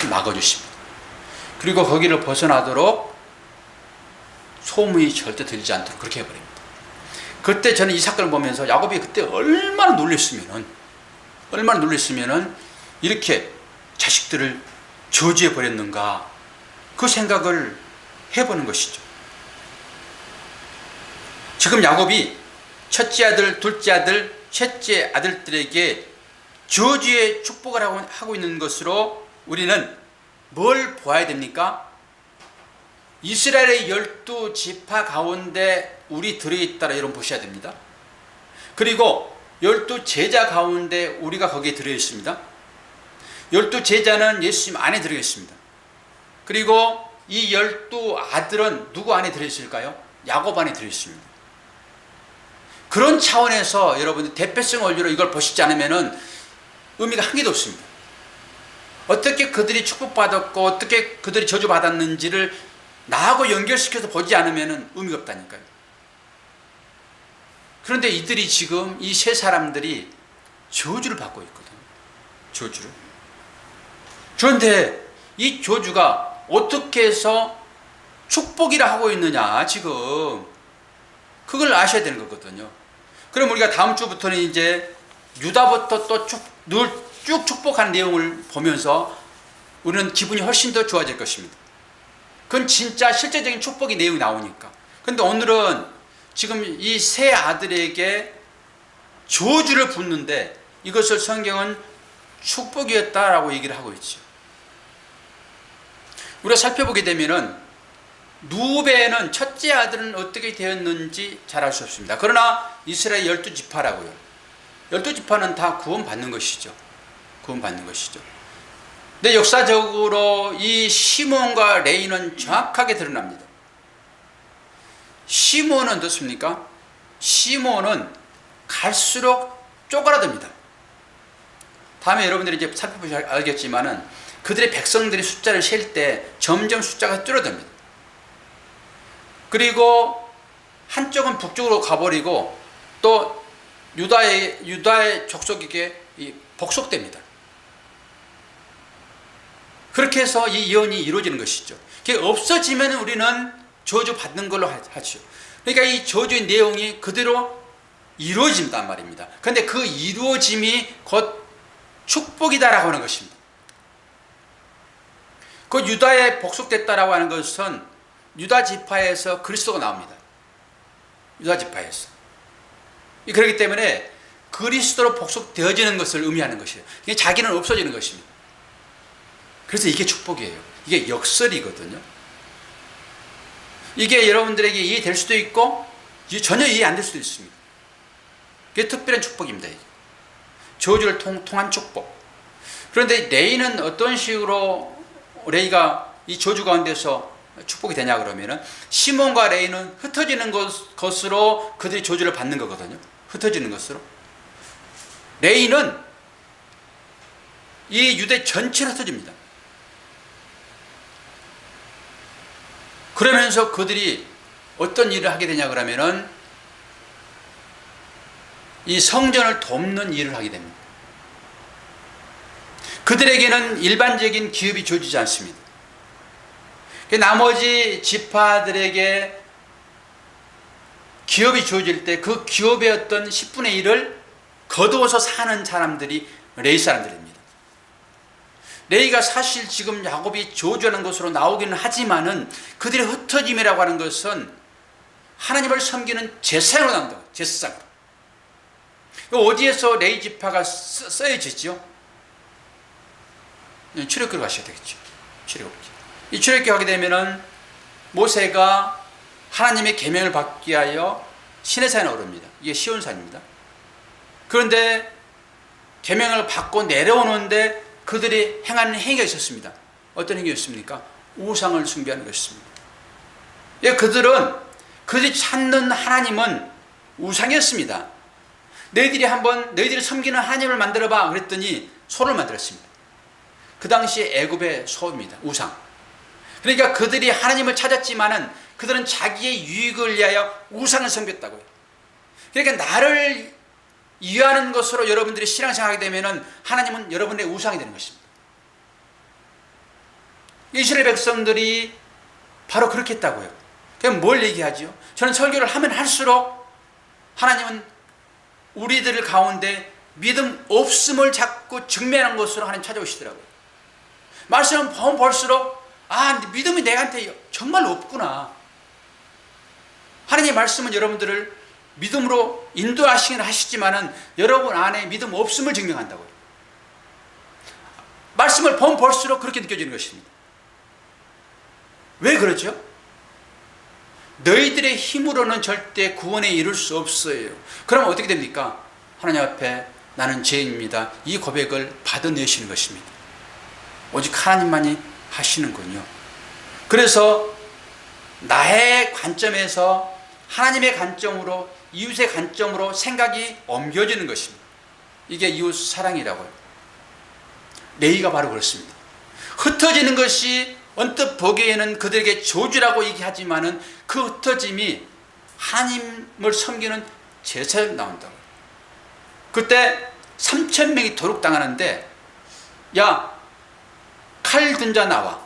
막아주십니다. 그리고 거기를 벗어나도록 소문이 절대 들리지 않도록 그렇게 해버립니다. 그때 저는 이 사건을 보면서 야곱이 그때 얼마나 놀랬으면은 이렇게 자식들을 저주해 버렸는가 그 생각을 해보는 것이죠. 지금 야곱이 첫째 아들, 둘째 아들, 셋째 아들들에게 저주의 축복을 하고 있는 것으로 우리는 뭘 보아야 됩니까? 이스라엘의 12지파 가운데 우리 들어있다라 여러분 보셔야 됩니다. 그리고 12제자 가운데 우리가 거기에 들어있습니다. 12제자는 예수님 안에 들어있습니다. 그리고 이 12아들은 누구 안에 들어있을까요? 야곱 안에 들어있습니다. 그런 차원에서 여러분들 대표성 원리로 이걸 보시지 않으면 의미가 한 개도 없습니다. 어떻게 그들이 축복받았고 어떻게 그들이 저주받았는지를 나하고 연결시켜서 보지 않으면 의미가 없다니까요. 그런데 이들이 지금 이 세 사람들이 저주를 받고 있거든요. 저주를. 그런데 이 저주가 어떻게 해서 축복이라 하고 있느냐 지금 그걸 아셔야 되는 거거든요. 그럼 우리가 다음 주부터는 이제 유다부터 또 쭉 축복한 내용을 보면서 우리는 기분이 훨씬 더 좋아질 것입니다. 그건 진짜 실제적인 축복의 내용이 나오니까. 그런데 오늘은 지금 이 세 아들에게 저주를 붓는데 이것을 성경은 축복이었다라고 얘기를 하고 있죠. 우리가 살펴보게 되면은 누베는 첫째 아들은 어떻게 되었는지 잘 알 수 없습니다. 그러나 이스라엘 12지파라고요. 12지파는 다 구원받는 것이죠. 구원받는 것이죠. 근데 역사적으로 이 시몬과 레이는 정확하게 드러납니다. 시몬은 어떻습니까? 시몬은 갈수록 쪼그라듭니다. 다음에 여러분들이 이제 살펴보시면 알겠지만은 그들의 백성들이 숫자를 셀 때 점점 숫자가 줄어듭니다. 그리고 한쪽은 북쪽으로 가버리고 또 유다의 족속에게 복속됩니다. 그렇게 해서 이 예언이 이루어지는 것이죠. 그게 없어지면 우리는 저주 받는 걸로 하죠. 그러니까 이 저주의 내용이 그대로 이루어진단 말입니다. 그런데 그 이루어짐이 곧 축복이다라고 하는 것입니다. 그 유다에 복속됐다라고 하는 것은 유다 지파에서 그리스도가 나옵니다. 유다 지파에서. 그렇기 때문에 그리스도로 복속되어지는 것을 의미하는 것이에요. 자기는 없어지는 것입니다. 그래서 이게 축복이에요. 이게 역설이거든요. 이게 여러분들에게 이해될 수도 있고 전혀 이해 안 될 수도 있습니다. 이게 특별한 축복입니다. 이게. 저주를 통한 축복. 그런데 레이는 어떤 식으로 레이가 이 저주 가운데서 축복이 되냐 그러면은 시몬과 레이는 흩어지는 것으로 그들이 저주를 받는 거거든요. 흩어지는 것으로. 레이는 이 유대 전체로 흩어집니다. 그러면서 그들이 어떤 일을 하게 되냐 그러면은 이 성전을 돕는 일을 하게 됩니다. 그들에게는 일반적인 기업이 주어지지 않습니다. 나머지 지파들에게 기업이 주어질 때 그 기업의 어떤 10분의 1을 거두어서 사는 사람들이 레이 사람들입니다. 레이가 사실 지금 야곱이 저주하는 것으로 나오기는 하지만은 그들의 흩어짐이라고 하는 것은 하나님을 섬기는 제사장으로 나온다고. 제사장으로. 어디에서 레위 지파가 써여졌죠? 출애굽기로 가셔야 되겠죠. 출애굽기. 이 출애굽기 하게 되면은 모세가 하나님의 계명을 받기 위하여 시내산에 오릅니다. 이게 시온산입니다. 그런데 계명을 받고 내려오는데 그들이 행하는 행위가 있었습니다. 어떤 행위였습니까? 우상을 숭배하는 것이었습니다. 예, 그들이 찾는 하나님은 우상이었습니다. 너희들이 섬기는 하나님을 만들어봐 그랬더니 소를 만들었습니다. 그 당시 애굽의 소입니다. 우상. 그러니까 그들이 하나님을 찾았지만은 그들은 자기의 유익을 위하여 우상을 섬겼다고요. 그러니까 나를 위하는 것으로 여러분들이 신앙생활하게 되면은 하나님은 여러분의 우상이 되는 것입니다. 이스라엘 백성들이 바로 그렇게 했다고요. 그럼 뭘 얘기하죠? 저는 설교를 하면 할수록 하나님은 우리들 가운데 믿음 없음을 자꾸 증명하는 것으로 하나님 찾아오시더라고요. 말씀을 보면 볼수록 믿음이 내한테 정말 없구나. 하나님의 말씀은 여러분들을 믿음으로 인도하시긴 하시지만은 여러분 안에 믿음 없음을 증명한다고요. 말씀을 보면 볼수록 그렇게 느껴지는 것입니다. 왜 그러죠? 너희들의 힘으로는 절대 구원에 이룰 수 없어요. 그럼 어떻게 됩니까? 하나님 앞에 나는 죄인입니다. 이 고백을 받아내시는 것입니다. 오직 하나님만이 하시는군요. 그래서 나의 관점에서 하나님의 관점으로, 이웃의 관점으로 생각이 옮겨지는 것입니다. 이게 이웃 사랑이라고요. 레위가 바로 그렇습니다. 흩어지는 것이 언뜻 보기에는 그들에게 저주라고 얘기하지만은 그 흩어짐이 하나님을 섬기는 제사에 나온다고요. 그때 3,000명이 도륙당하는데 칼 든 자 나와.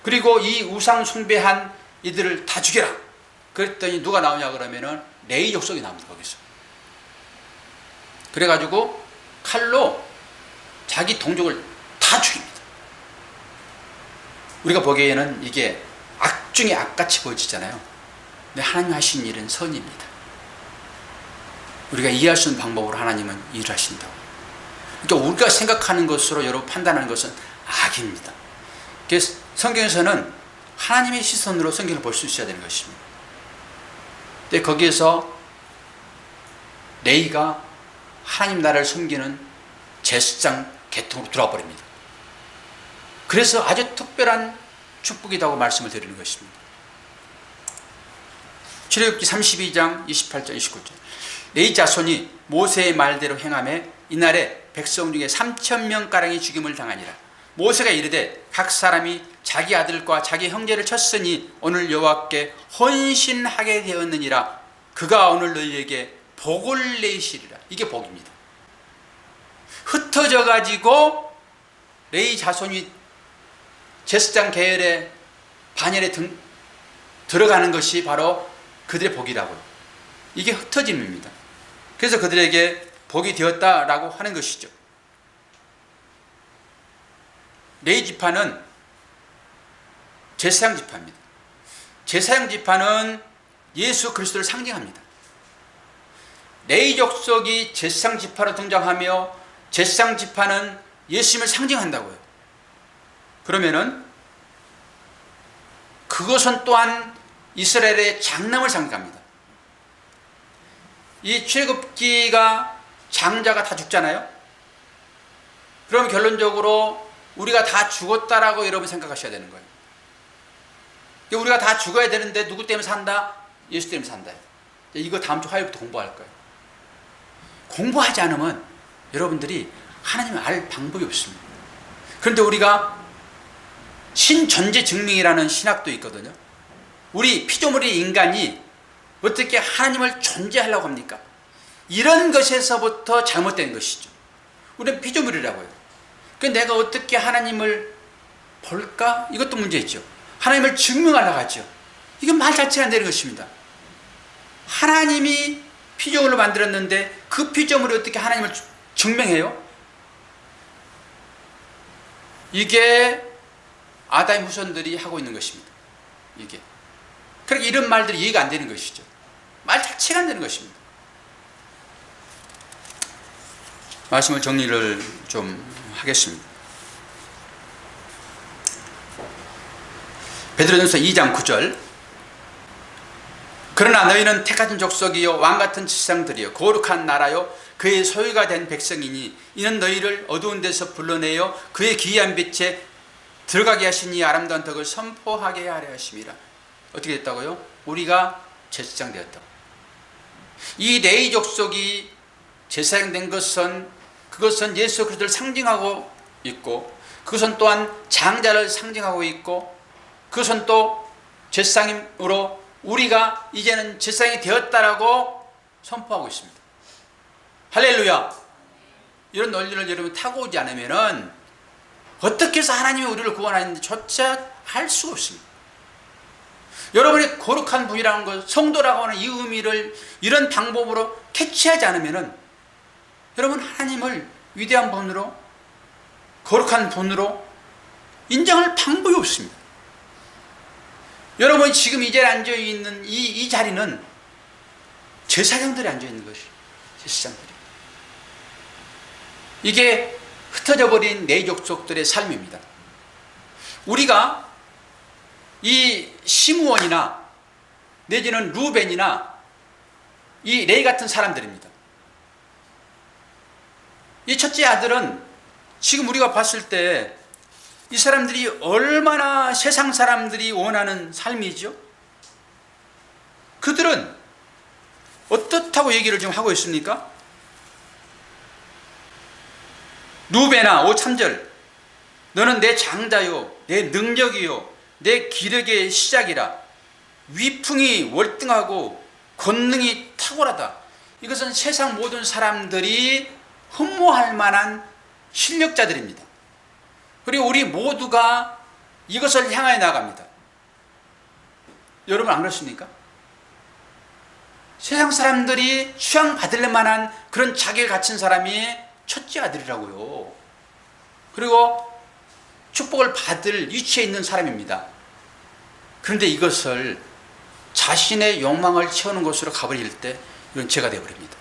그리고 이 우상 숭배한 이들을 다 죽여라. 그랬더니 누가 나오냐 그러면은 레위 족속이 나옵니다. 거기서. 그래가지고 칼로 자기 동족을 다 죽입니다. 우리가 보기에는 이게 악 중에 악같이 보여지잖아요. 근데 하나님 하신 일은 선입니다. 우리가 이해할 수 있는 방법으로 하나님은 일을 하신다고. 그러니까 우리가 생각하는 것으로 여러분 판단하는 것은 악입니다. 그래서 성경에서는 하나님의 시선으로 성경을 볼 수 있어야 되는 것입니다. 근데 거기에서 레위가 하나님 나라를 섬기는 제사장 계통으로 들어와 버립니다. 그래서 아주 특별한 축복이라고 말씀을 드리는 것입니다. 출애굽기 32장 28절 29절. 레위 자손이 모세의 말대로 행하며 이날에 백성 중에 3,000명가량이 죽임을 당하니라. 모세가 이르되 각 사람이 자기 아들과 자기 형제를 쳤으니 오늘 여호와께 헌신하게 되었느니라. 그가 오늘 너희에게 복을 내시리라. 이게 복입니다. 흩어져 가지고 레위 자손이 제사장 계열의 반열에 들어가는 것이 바로 그들의 복이라고요. 이게 흩어짐입니다. 그래서 그들에게 복이 되었다라고 하는 것이죠. 레위 지파는 제사장 지파입니다. 제사장 지파는 예수 그리스도를 상징합니다. 레위 족속이 제사장 지파로 등장하며 제사장 지파는 예수님을 상징한다고요. 그러면은 그것은 또한 이스라엘의 장남을 상징합니다. 이 출애굽기가 장자가 다 죽잖아요. 그럼 결론적으로 우리가 다 죽었다라고 여러분 생각하셔야 되는 거예요. 우리가 다 죽어야 되는데 누구 때문에 산다? 예수 때문에 산다. 이거 다음 주 화요일부터 공부할 거예요. 공부하지 않으면 여러분들이 하나님을 알 방법이 없습니다. 그런데 우리가 신존재 증명이라는 신학도 있거든요. 우리 피조물의 인간이 어떻게 하나님을 존재하려고 합니까? 이런 것에서부터 잘못된 것이죠. 우리는 피조물이라고요. 그러니까 내가 어떻게 하나님을 볼까? 이것도 문제있죠. 하나님을 증명하려고 하죠. 이건 말 자체가 안 되는 것입니다. 하나님이 피조물을 만들었는데 그 피조물이 어떻게 하나님을 증명해요? 이게 아담의 후손들이 하고 있는 것입니다. 이게. 그렇게 이런 말들이 이해가 안 되는 것이죠. 말 자체가 안 되는 것입니다. 말씀을 정리를 좀 하겠습니다. 베드로전서 2장 9절, 그러나 너희는 택하신 족속이요 왕같은 지상들이요 거룩한 나라요 그의 소유가 된 백성이니 이는 너희를 어두운 데서 불러내어 그의 기이한 빛에 들어가게 하시니 아름다운 덕을 선포하게 하려 하심이라. 어떻게 됐다고요? 우리가 제사장 되었다. 이 레위 족속이 제사장 된 것은, 그것은 예수 그리스도를 상징하고 있고, 그것은 또한 장자를 상징하고 있고, 그것은 또 제사장으로 우리가 이제는 제사장이 되었다라고 선포하고 있습니다. 할렐루야. 이런 논리를 여러분 타고 오지 않으면은 어떻게 해서 하나님이 우리를 구원하는지 조차 알 수가 없습니다. 여러분이 거룩한 분이라는 것, 성도라고 하는 이 의미를 이런 방법으로 캐치하지 않으면은 여러분 하나님을 위대한 분으로, 거룩한 분으로 인정할 방법이 없습니다. 여러분이 지금 이 자리에 앉아있는 이 자리는 제사장들이 앉아있는 것이, 제사장들이. 이게 흩어져 버린 레위 족속들의 삶입니다. 우리가 이 시므온이나 내지는 루벤이나 이 레위 같은 사람들입니다. 이 첫째 아들은 지금 우리가 봤을 때 이 사람들이 얼마나 세상 사람들이 원하는 삶이죠? 그들은 어떻다고 얘기를 지금 하고 있습니까? 루벤아 5~3절, 너는 내 장자요 내 능력이요 내 기력의 시작이라. 위풍이 월등하고 권능이 탁월하다. 이것은 세상 모든 사람들이 흠모할 만한 실력자들입니다. 그리고 우리 모두가 이것을 향하여 나갑니다. 여러분 안 그렇습니까? 세상 사람들이 수양받을 만한 그런 자격을 갖춘 사람이 첫째 아들이라고요. 그리고 축복을 받을 위치에 있는 사람입니다. 그런데 이것을 자신의 욕망을 채우는 것으로 가버릴 때 이건 죄가 되어버립니다.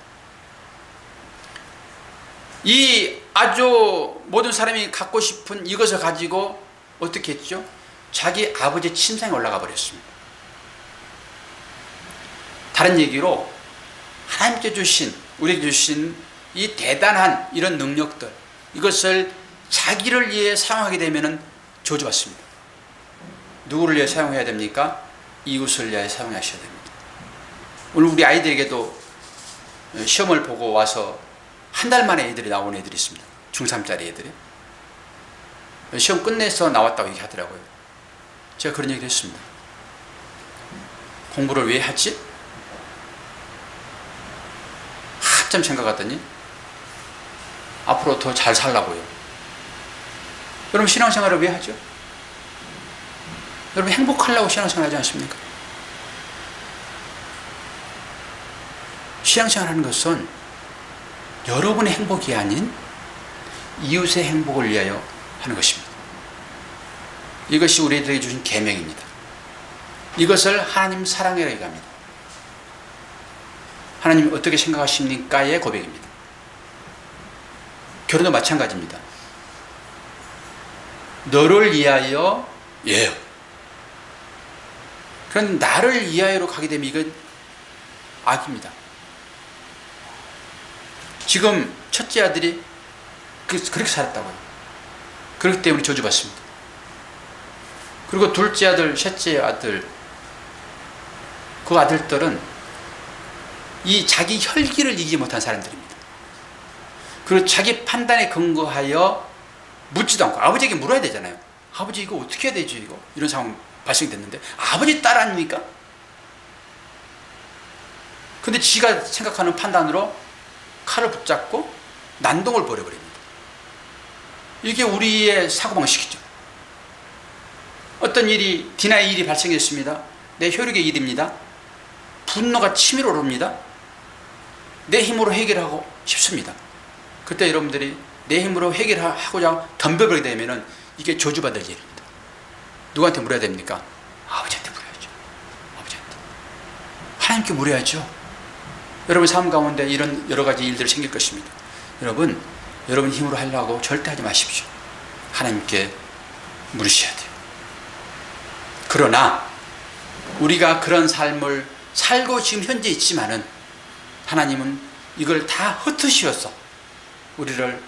이 아주 모든 사람이 갖고 싶은 이것을 가지고 어떻게 했죠? 자기 아버지의 침상에 올라가 버렸습니다. 다른 얘기로 하나님께 주신, 우리에게 주신 이 대단한 이런 능력들, 이것을 자기를 위해 사용하게 되면 저주받습니다. 누구를 위해 사용해야 됩니까? 이웃을 위해 사용하셔야 됩니다. 오늘 우리 아이들에게도 시험을 보고 와서 한 달 만에 애들이 나온 애들이 있습니다. 중3짜리 애들이. 시험 끝내서 나왔다고 얘기하더라고요. 제가 그런 얘기를 했습니다. 공부를 왜 하지? 한참 생각하더니 앞으로 더 잘 살라고요. 여러분 신앙생활을 왜 하죠? 여러분 행복하려고 신앙생활 하지 않습니까? 신앙생활 하는 것은 여러분의 행복이 아닌 이웃의 행복을 위하여 하는 것입니다. 이것이 우리들에게 주신 계명입니다. 이것을 하나님 사랑이라고 얘기합니다. 하나님 어떻게 생각하십니까의 고백입니다. 결혼도 마찬가지입니다. 너를 위하여 예요. 그런데 나를 위하여로 가게 되면 이건 악입니다. 지금 첫째 아들이 그렇게 살았다고요. 그렇기 때문에 저주받습니다. 그리고 둘째 아들, 셋째 아들, 그 아들들은 이 자기 혈기를 이기지 못한 사람들입니다. 그리고 자기 판단에 근거하여 묻지도 않고, 아버지에게 물어야 되잖아요. 아버지 이거 어떻게 해야 되죠? 이런 상황 발생이 됐는데 아버지 딸 아닙니까? 근데 지가 생각하는 판단으로 칼을 붙잡고 난동을 벌여버립니다. 이게 우리의 사고방식이죠. 어떤 일이, 디나의 일이 발생했습니다. 내 혈육의 일입니다. 분노가 치밀어 오릅니다. 내 힘으로 해결하고 싶습니다. 그때 여러분들이 내 힘으로 해결하고자 덤벼버리게 되면 이게 저주받을 일입니다. 누구한테 물어야 됩니까? 아버지한테 물어야죠. 아버지한테. 하나님께 물어야죠. 여러분 삶 가운데 이런 여러 가지 일들이 생길 것입니다. 여러분 힘으로 하려고 절대 하지 마십시오. 하나님께 물으셔야 돼요. 그러나 우리가 그런 삶을 살고 지금 현재 있지만은 하나님은 이걸 다 흩으시어서 우리를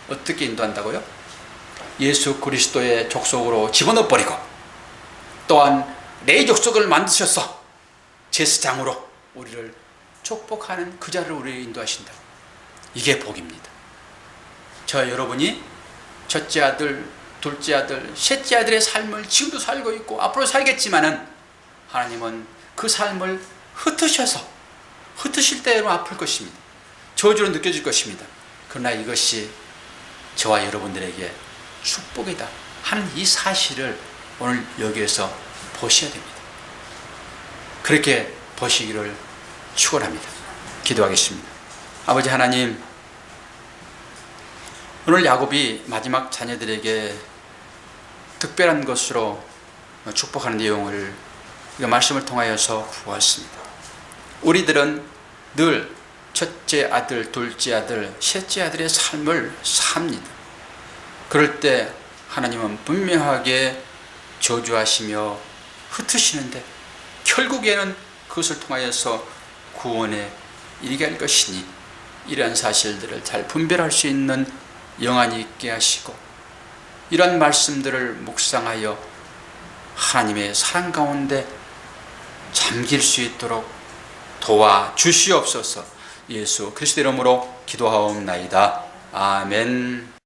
어떻게 인도한다고요? 예수 그리스도의 족속으로 집어넣어버리고 또한 내 족속을 만드셔서 제사장으로 우리를 축복하는 그 자리를 우리를 인도하신다. 이게 복입니다. 저 여러분이 첫째 아들, 둘째 아들, 셋째 아들의 삶을 지금도 살고 있고 앞으로 살겠지만은 하나님은 그 삶을 흩으실 때로 아플 것입니다. 저주로 느껴질 것입니다. 그러나 이것이 저와 여러분들에게 축복이다 하는 이 사실을 오늘 여기에서 보셔야 됩니다. 그렇게 보시기를 축원합니다. 기도하겠습니다. 아버지 하나님, 오늘 야곱이 마지막 자녀들에게 특별한 것으로 축복하는 내용을 우리가 말씀을 통하여서 보았습니다. 우리들은 늘 첫째 아들, 둘째 아들, 셋째 아들의 삶을 삽니다. 그럴 때 하나님은 분명하게 저주하시며 흩으시는데 결국에는 그것을 통하여서 구원에 이르게 할 것이니 이러한 사실들을 잘 분별할 수 있는 영안이 있게 하시고 이러한 말씀들을 묵상하여 하나님의 사랑 가운데 잠길 수 있도록 도와주시옵소서. 예수 그리스도 이름으로 기도하옵나이다. 아멘.